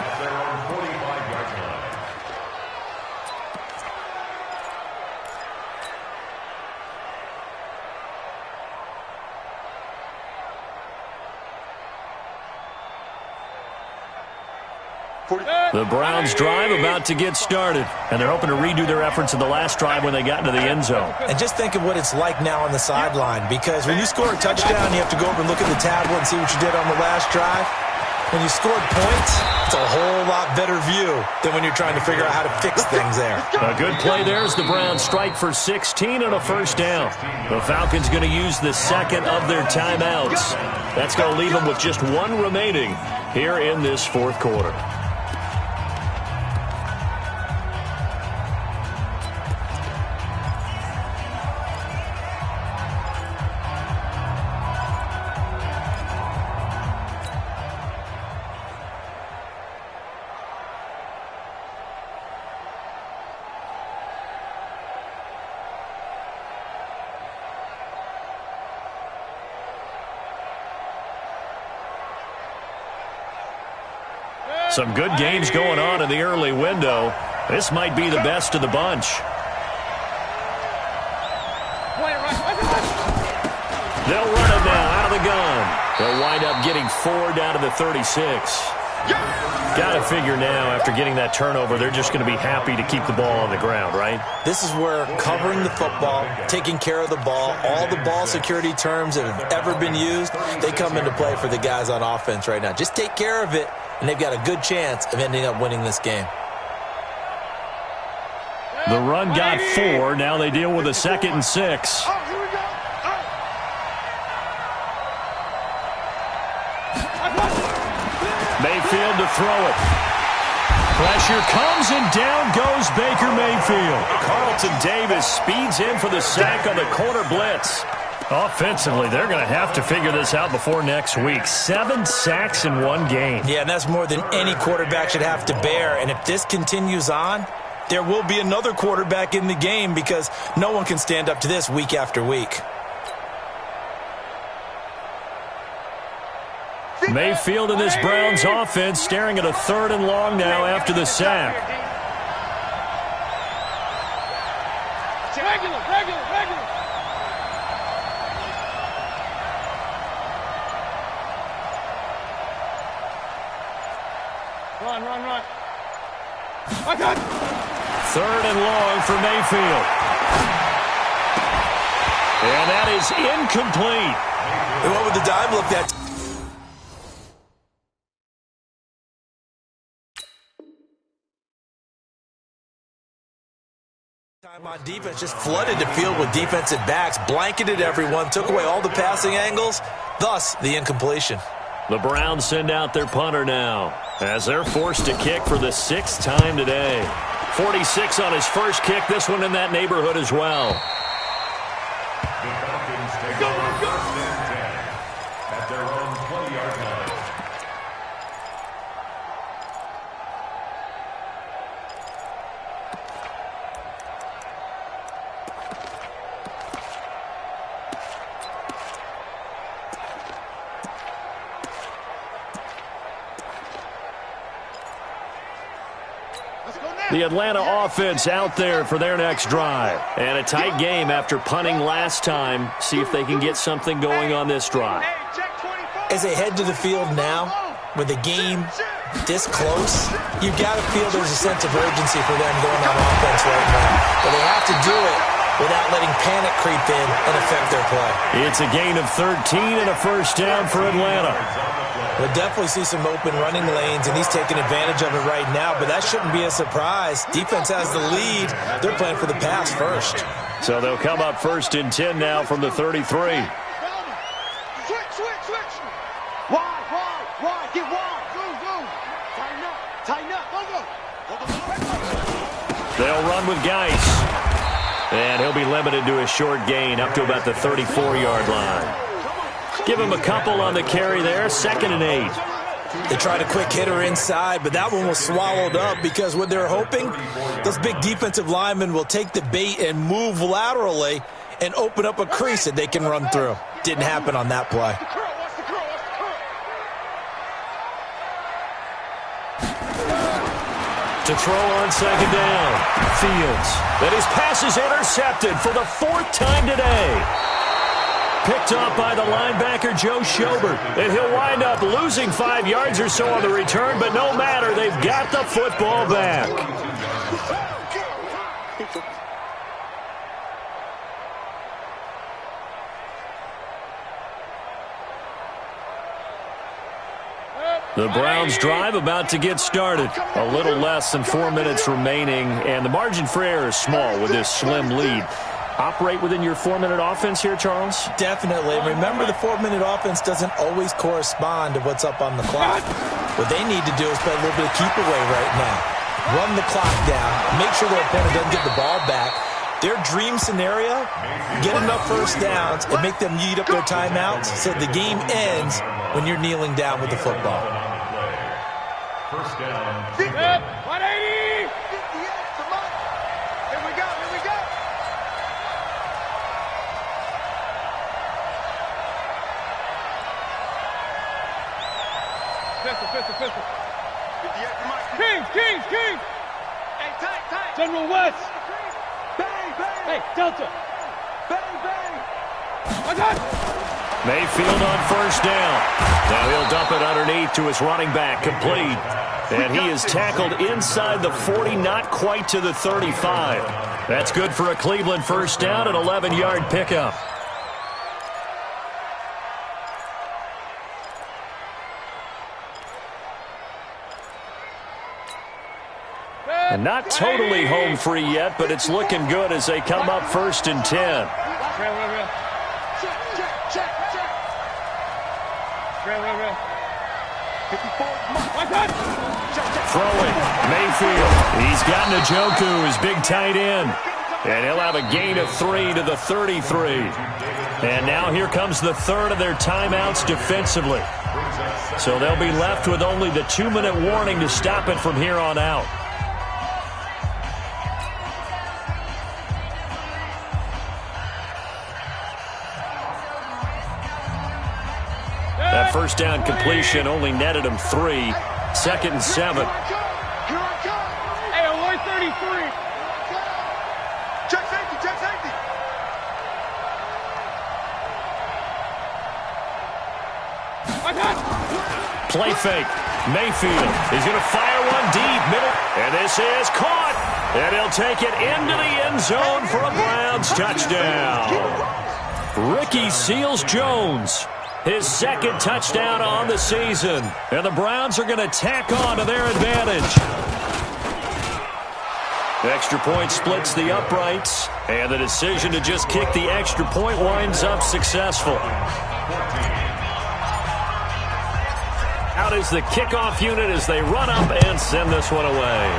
The Browns drive about to get started, and they're hoping to redo their efforts in the last drive when they got into the end zone. And just think of what it's like now on the sideline, because when you score a touchdown, you have to go over and look at the tablet and see what you did on the last drive. When you scored points, it's a whole lot better view than when you're trying to figure out how to fix things there. A good play there as the Browns strike for 16 and a first down. The Falcons going to use the second of their timeouts. That's going to leave them with just 1 remaining here in this fourth quarter. Some good games going on in the early window. This might be the best of the bunch. They'll run it now out of the gun. They'll wind up getting 4 down to the 36. Got to figure now, after getting that turnover, they're just going to be happy to keep the ball on the ground, right? This is where covering the football, taking care of the ball, all the ball security terms that have ever been used, they come into play for the guys on offense right now. Just take care of it, and they've got a good chance of ending up winning this game. The run got 4. Now they deal with a 2nd and 6. Mayfield to throw it. Pressure comes, and down goes Baker Mayfield. Carlton Davis speeds in for the sack on the corner blitz. Offensively, they're going to have to figure this out before next week. 7 sacks in 1 game. Yeah, and that's more than any quarterback should have to bear. And if this continues on, there will be another quarterback in the game, because no one can stand up to this week after week. Mayfield in this Browns offense staring at a 3rd and long now after the sack. Regular. Run. 3rd and long for Mayfield. And that is incomplete. And what would the dime look at? Time on defense, just flooded the field with defensive backs, blanketed everyone, took away all the passing angles, thus the incompletion. The Browns send out their punter now, as they're forced to kick for the 6th time today. 46 on his first kick, this one in that neighborhood as well. The Falcons take over 1st and 10 at their own 20-yard line. The Atlanta offense out there for their next drive. And a tight game after punting last time. See if they can get something going on this drive. As they head to the field now, with the game this close, you've got to feel there's a sense of urgency for them going on offense right now. But they have to do it without letting panic creep in and affect their play. It's a gain of 13 and a first down for Atlanta. We'll definitely see some open running lanes, and he's taking advantage of it right now, but that shouldn't be a surprise. Defense has the lead. They're playing for the pass first. So they'll come up first and 10 now from the 33. Switch. Wide. Get wide. Go. Tighten up. Go. They'll run with Geis. And he'll be limited to a short gain up to about the 34-yard line. Give him a couple on the carry there, 2nd and 8. They tried a quick hitter inside, but that one was swallowed up because what they're hoping, those big defensive linemen will take the bait and move laterally and open up a crease that they can run through. Didn't happen on that play. To throw on 2nd down, Fields. And his pass is intercepted for the 4th time today. Picked up by the linebacker, Joe Schobert. And he'll wind up losing 5 yards or so on the return, but no matter, they've got the football back. The Browns' drive about to get started. A little less than 4 minutes remaining, and the margin for error is small with this slim lead. Operate within your 4-minute offense here, Charles? Definitely. Remember, the 4-minute offense doesn't always correspond to what's up on the clock. What they need to do is play a little bit of keep away right now. Run the clock down. Make sure their opponent doesn't get the ball back. Their dream scenario, get enough first downs and make them eat up their timeouts so the game ends when you're kneeling down with the football. First down. 180! Here we go. Pistol. 58 to Mike. Kings! Hey, tight. General West! Bang. Hey, Delta! Bang. I got it! Mayfield on first down. Now he'll dump it underneath to his running back, complete. And he is tackled inside the 40, not quite to the 35. That's good for a Cleveland first down, an 11-yard pickup. And not totally home free yet, but it's looking good as they come up first and 10. Real. Real. 54 I got it! Throwing, Mayfield. He's got Njoku, his big tight end. And he'll have a gain of 3 to the 33. And now here comes the third of their timeouts defensively. So they'll be left with only the 2-minute warning to stop it from here on out. That first down completion only netted him 3. 2nd and 7. Hey, alert 33! Check safety. I got it! Play fake. Mayfield is going to fire one deep middle. And this is caught. And he'll take it into the end zone for a Browns touchdown. Ricky Seals-Jones. His 2nd touchdown on the season. And the Browns are going to tack on to their advantage. The extra point splits the uprights. And the decision to just kick the extra point winds up successful. Out is the kickoff unit as they run up and send this one away.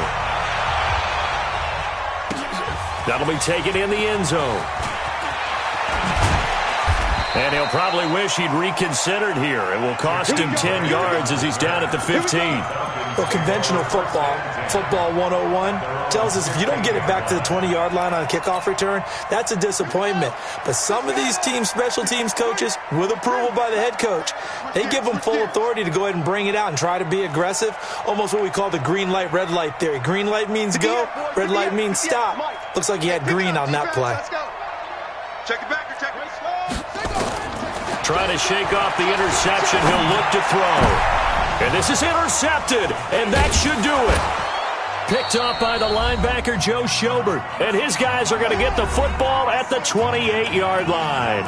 That'll be taken in the end zone. And he'll probably wish he'd reconsidered here. It will cost him 10 yards as he's down at the 15. Well, conventional football 101, tells us if you don't get it back to the 20-yard line on a kickoff return, that's a disappointment. But some of these teams, special teams coaches, with approval by the head coach, they give them full authority to go ahead and bring it out and try to be aggressive, almost what we call the green light, red light theory. Green light means go, red light means stop. Looks like he had green on that play. Check it back. Trying to shake off the interception. He'll look to throw. And this is intercepted, and that should do it. Picked off by the linebacker, Joe Schobert. And his guys are going to get the football at the 28-yard line.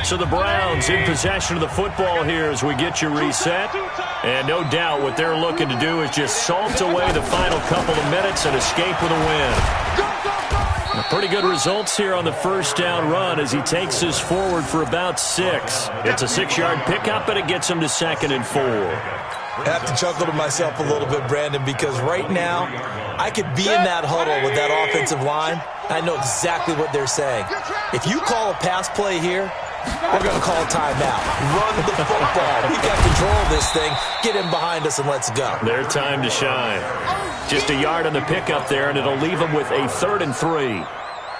So the Browns in possession of the football here as we get you reset. And no doubt what they're looking to do is just salt away the final couple of minutes and escape with a win. Pretty good results here on the first down run as he takes us forward for about 6. It's a 6-yard pickup, and it gets him to 2nd and 4. I have to chuckle to myself a little bit, Brandon, because right now I could be in that huddle with that offensive line. I know exactly what they're saying. If you call a pass play here, we're going to call a timeout. Run the football. We've got control of this thing. Get him behind us and let's go. Their time to shine. Just a yard on the pickup there, and it'll leave them with a 3rd and 3.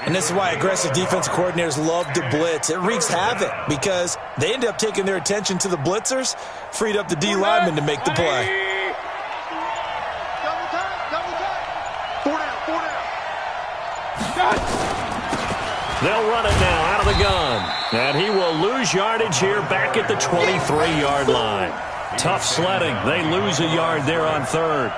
And this is why aggressive defensive coordinators love to blitz. It wreaks havoc because they end up taking their attention to the blitzers, freed up the D lineman to make the play. Double time. 4 down. They'll run it now out of the gun. And he will lose yardage here back at the 23-yard line. Tough sledding. They lose a yard there on 3rd.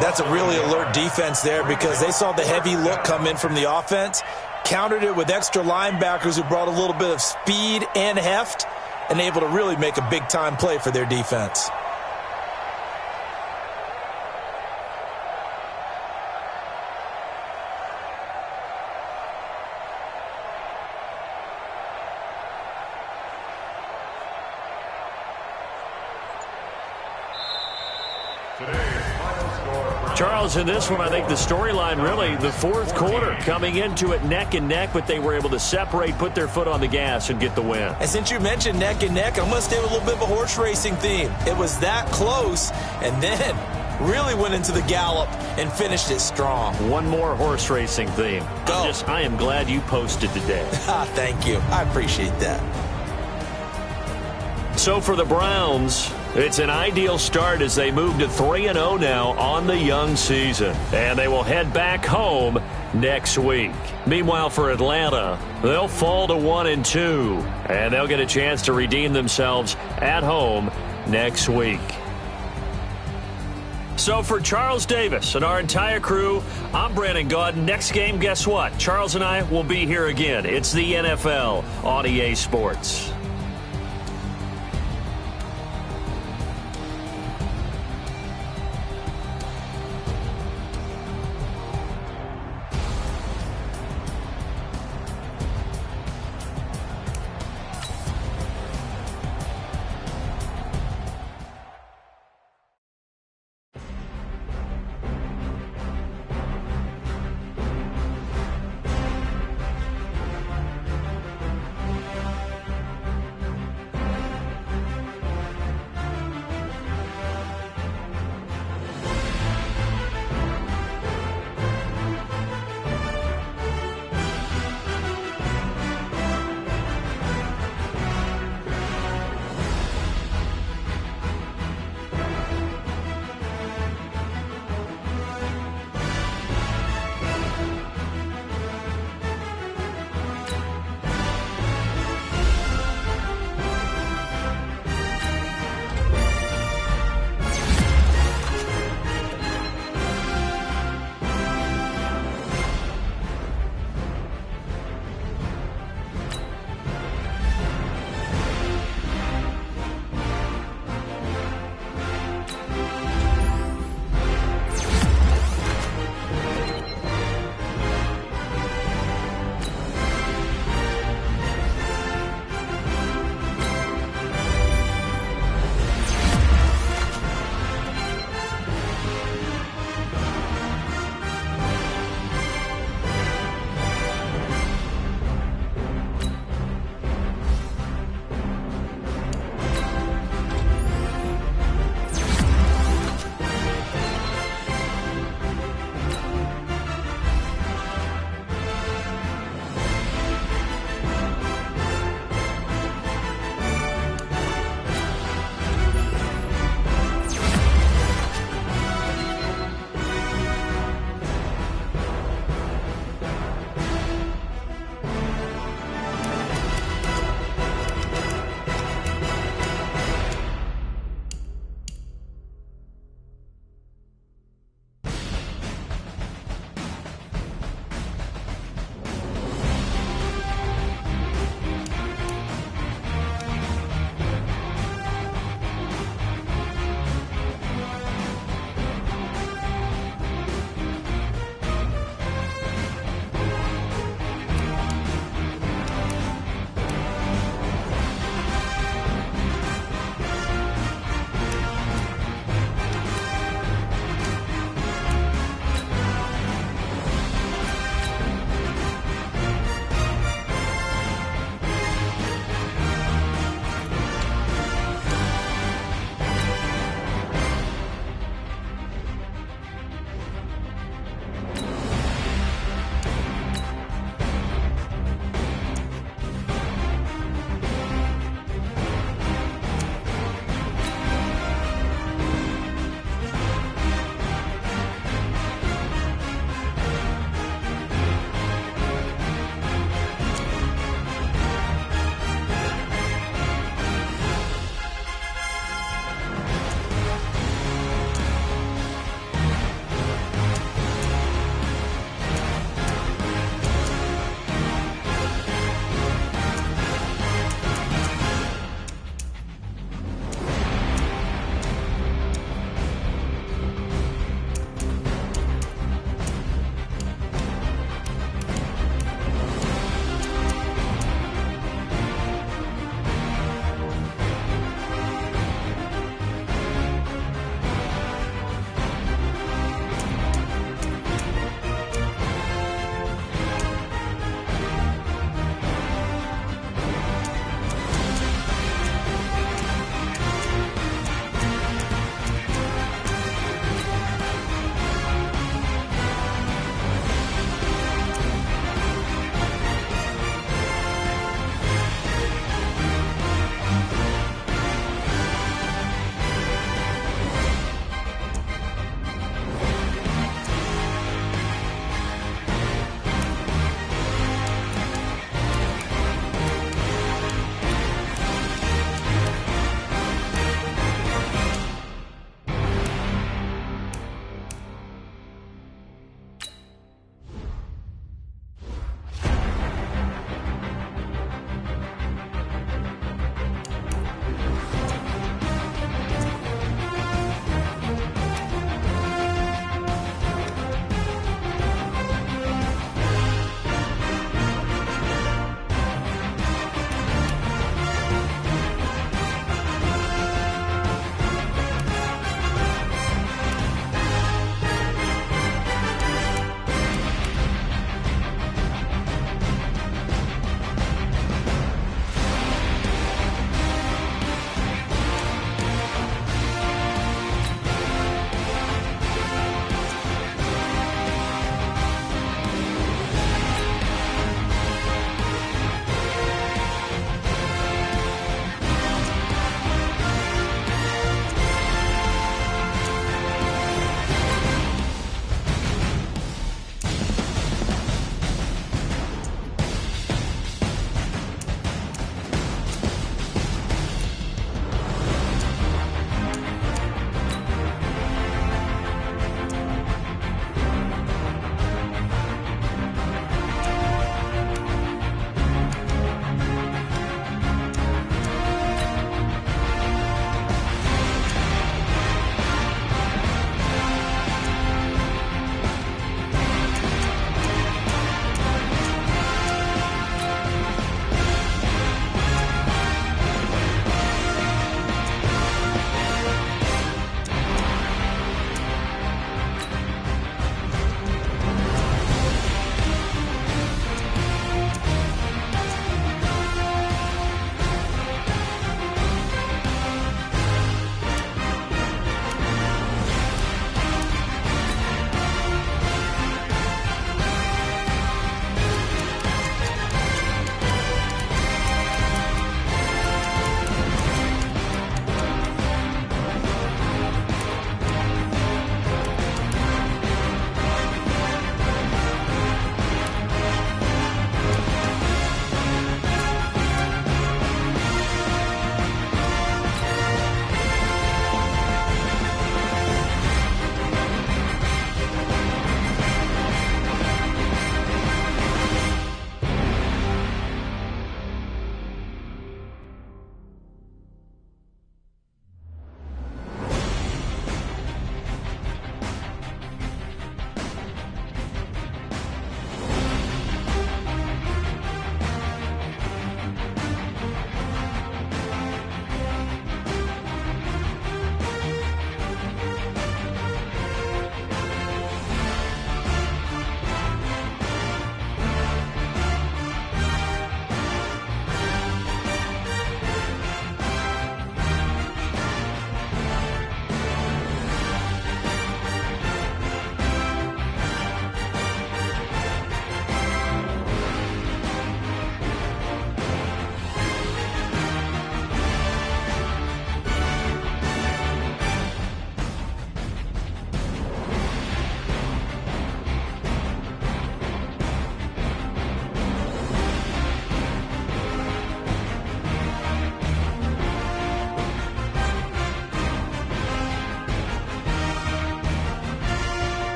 That's a really alert defense there because they saw the heavy look come in from the offense, countered it with extra linebackers who brought a little bit of speed and heft, and able to really make a big-time play for their defense. Charles, in this one, I think the storyline really, the 4th quarter, coming into it neck and neck, but they were able to separate, put their foot on the gas, and get the win. And since you mentioned neck and neck, I'm going to stay with a little bit of a horse racing theme. It was that close, and then really went into the gallop and finished it strong. One more horse racing theme. Go. I am glad you posted today. Thank you. I appreciate that. So for the Browns, it's an ideal start as they move to 3-0 now on the young season. And they will head back home next week. Meanwhile, for Atlanta, they'll fall to 1-2. And they'll get a chance to redeem themselves at home next week. So for Charles Davis and our entire crew, I'm Brandon Gaudin. Next game, guess what? Charles and I will be here again. It's the NFL on EA Sports.